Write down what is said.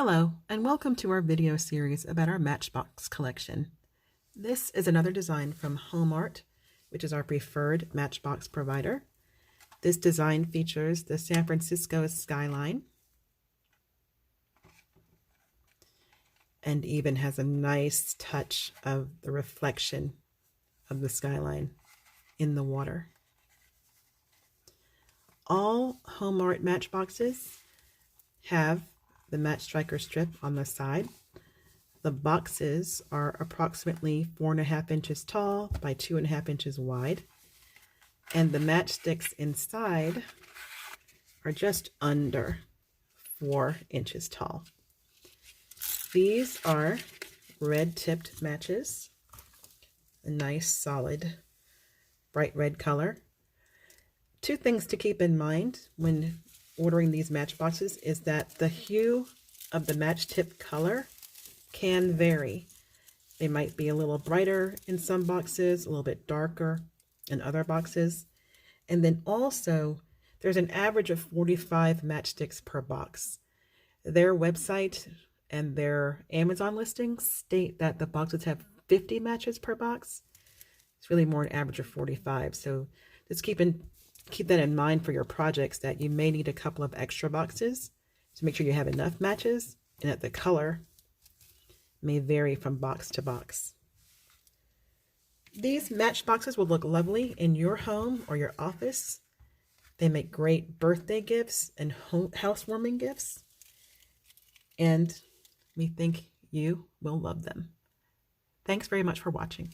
Hello, and welcome to our video series about our Matchbox collection. This is another design from HomArt, which is our preferred Matchbox provider. This design features the San Francisco Skyline and even has a nice touch of the reflection of the skyline in the water. All HomArt Matchboxes have the match striker strip on the side. The boxes are approximately 4.5 inches tall by 2.5 inches wide, and the matchsticks inside are just under 4 inches tall. These are red tipped matches, a nice solid bright red color. Two things to keep in mind when ordering these matchboxes is that the hue of the match tip color can vary. They might be a little brighter in some boxes, a little bit darker in other boxes. And then also, there's an average of 45 matchsticks per box. Their website and their Amazon listings state that the boxes have 50 matches per box. It's really more an average of 45. So just keep that in mind for your projects, that you may need a couple of extra boxes to make sure you have enough matches and that the color may vary from box to box. These matchboxes will look lovely in your home or your office. They make great birthday gifts and housewarming gifts, and we think you will love them. Thanks very much for watching.